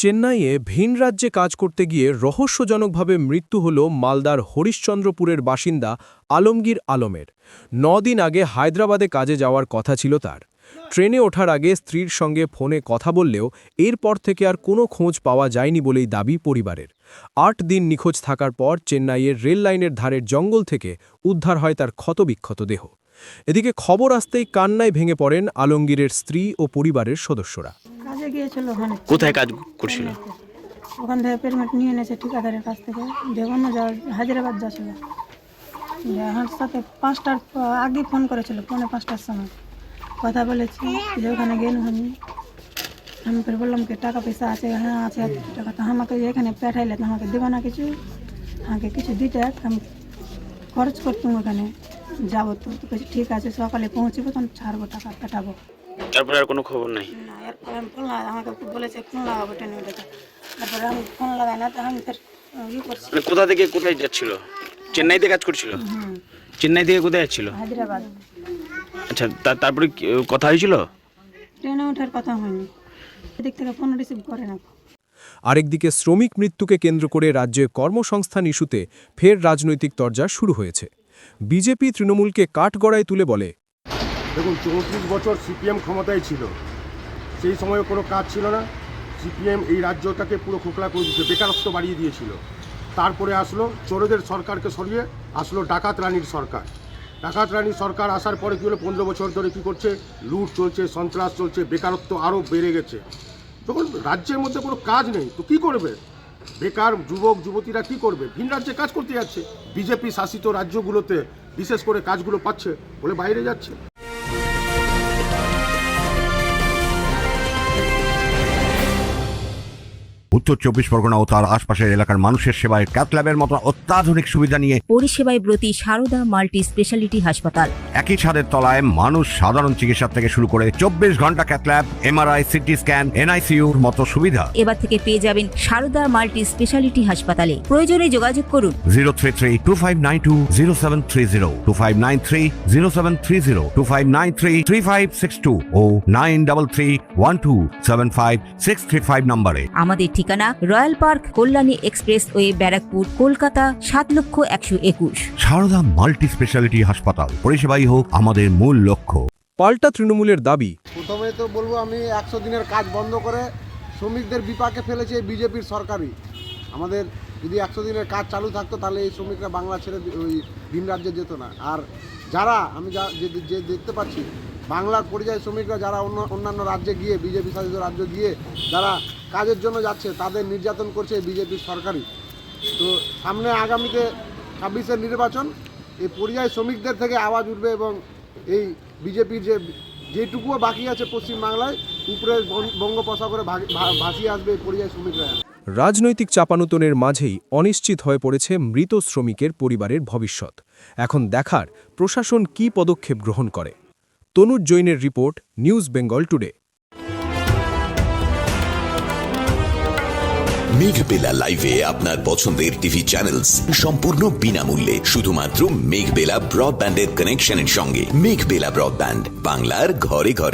চেন্নাইয়ে ভিন রাজ্যে কাজ করতে গিয়ে রহস্যজনকভাবে মৃত্যু হল মালদার হরিশ্চন্দ্রপুরের বাসিন্দা আলমগীর আলমের। ৯ দিন আগে হায়দ্রাবাদে কাজে যাওয়ার কথা ছিল তার। ট্রেনে ওঠার আগে স্ত্রীর সঙ্গে ফোনে কথা বললেও এরপর থেকে আর কোনো খোঁজ পাওয়া যায়নি বলেই দাবি পরিবারের। ৮ দিন নিখোঁজ থাকার পর চেন্নাইয়ের রেল লাইনের ধারের জঙ্গল থেকে উদ্ধার হয় তার ক্ষতবিক্ষত দেহ। এদিকে খবর আসতেই কান্নায় ভেঙে পড়েন আলমগীরের স্ত্রী ও পরিবারের সদস্যরা। কাজে গিয়েছিল ওখানে। কোথায় কাজ করছিল? ওখান থেকে পেমেন্ট নিয়ে এনেছে ঠিকাদারের কাছ থেকে, যেখানে হায়দ্রাবাদ যাচ্ছিল। আমার সাথে 5টার আগে ফোন করেছিল, 4:45টার সময় কথা বলেছি যে ওখানে গেল। আমি ফের বললাম কি টাকা পয়সা আছে? হ্যাঁ আছে টাকা। তো আমাকে এখানে পাঠাইলে তো আমাকে দেবো না কিছু, আমাকে কিছু দিতে, আমি খরচ করতাম ওখানে যাবো। তো কিছু ঠিক আছে, সকালে পৌঁছবো তখন ছাড়বো, টাকা পাঠাবো। তারপরে আর কোনো খবর নাই? না, এরপরে আমি ফোন আমাকে বলেছে ফোন লাগাবো ট্রেনে উঠে। তারপরে আমি ফোন লাগাই না, তো আমি ফের করছি। মানে কোথা থেকে কোথায় যাচ্ছিল? চেন্নাইতে কাজ করছিল? চেন্নাই থেকে কোথায় যাচ্ছিল? হায়দ্রাবাদ। আচ্ছা, তারপরে কথা হয়েছিল? ট্রেনে ওঠার কথা হয়নি, এদিক থেকে ফোন রিসিভ করে না। আরেকদিকে শ্রমিক মৃত্যুকে কেন্দ্র করে রাজ্যে কর্মসংস্থান ইস্যুতে ফের রাজনৈতিক তরজা শুরু হয়েছে। বিজেপি তৃণমূলকে কাঠগড়ায় তুলে বলে, দেখুন 34 বছর সিপিএম ক্ষমতায় ছিল, সেই সময়ে কোনো কাজ ছিল না। সিপিএম এই রাজ্যটাকে পুরো খোকলা করে দিয়েছে, বেকারত্ব বাড়িয়ে দিয়েছিল। তারপরে আসলো চোরেদের সরকারকে সরিয়ে আসলো ডাকাত রানীর সরকার। ডাকাত রানীর সরকার আসার পরে কী হলো, 15 বছর ধরে কী করছে, লুট চলছে, সন্ত্রাস চলছে, বেকারত্ব আরও বেড়ে গেছে। তখন রাজ্যের মধ্যে কোনো কাজ নেই, তো কী করবে? বেকার যুবক যুবতীরা কি করবে? ভিন রাজ্যে কাজ করতে যাচ্ছে। বিজেপি শাসিত রাজ্যগুলোতে বিশেষ করে কাজগুলো পাচ্ছে বলে বাইরে যাচ্ছে। উত্তর 24 পরগনা ও তার আশপাশের এলাকার মানুষের সেবায় ক্যাথল্যাবের মতো অত্যাধুনিক সুবিধা নিয়ে পরিষেবায় ব্রতী সারদা মাল্টি স্পেশালিটি হাসপাতাল। একই ছাদের তলায় মানুষ সাধারণ চিকিৎসা থেকে শুরু করে 24 ঘন্টা ক্যাথল্যাব, এমআরআই, সিটি স্ক্যান, এনআইসিইউর মতো সুবিধা এবার থেকে পেয়ে যাবেন সারদা মাল্টি স্পেশালিটি হাসপাতালে। প্রয়োজনে যোগাযোগ করুন 033-2592-0730, 2593-0730, 2593-3562 ও 9331275635 নম্বরে। আমাদের ঠিকানা royal park, Kalyani expressway, Barrackpore, Kolkata 7,01,21। Sarada multi speciality হাসপাতাল, পরিষেবাই হোক আমাদের মূল লক্ষ্য। পাল্টা তৃণমূলের দাবি, প্রথমে তো বলবো আমি 100 দিনের কাজ বন্ধ করে শ্রমিকদের বিপাকে ফেলেছে এই বিজেপির সরকারই। আমাদের যদি 100 দিনের কাজ চালু থাকতো তাহলে এই শ্রমিকরা বাংলা ছেড়ে ওই ভিন রাজ্যে যেত না। আর যারা আমি যে দেখতে পাচ্ছি বাংলার পরিযায়ী শ্রমিকরা যারা অন্যান্য রাজ্যে গিয়ে, বিজেপি শাসিত রাজ্য গিয়ে যারা কাজের জন্য যাচ্ছে, তাদের নির্যাতন করছে এই বিজেপির সরকারই। তো সামনে আগামীতে 26-এর নির্বাচন, এই পরিযায়ী শ্রমিকদের থেকে আওয়াজ উঠবে এবং এই বিজেপির যেটুকুও বাকি আছে পশ্চিমবাংলায় উপরে বঙ্গোপসাগরে ভাসিয়ে আসবে এই পরিযায়ী শ্রমিকরা। রাজনৈতিক চাপানুতনের মাঝেই অনিশ্চিত হয়ে পড়েছে মৃত শ্রমিকের পরিবারের ভবিষ্যৎ। এখন দেখার প্রশাসন কী পদক্ষেপ গ্রহণ করে। তনুজ জৈনের রিপোর্ট, নিউজ বেঙ্গল টুডে। মেঘবেলা লাইভে আপনার পছন্দের টিভি চ্যানেলস সম্পূর্ণ বিনামূল্যে, শুধুমাত্র মেঘবেলা ব্রডব্যান্ডের কানেকশনের সঙ্গে। মেঘবেলা ব্রডব্যান্ড, বাংলার ঘরে ঘরে।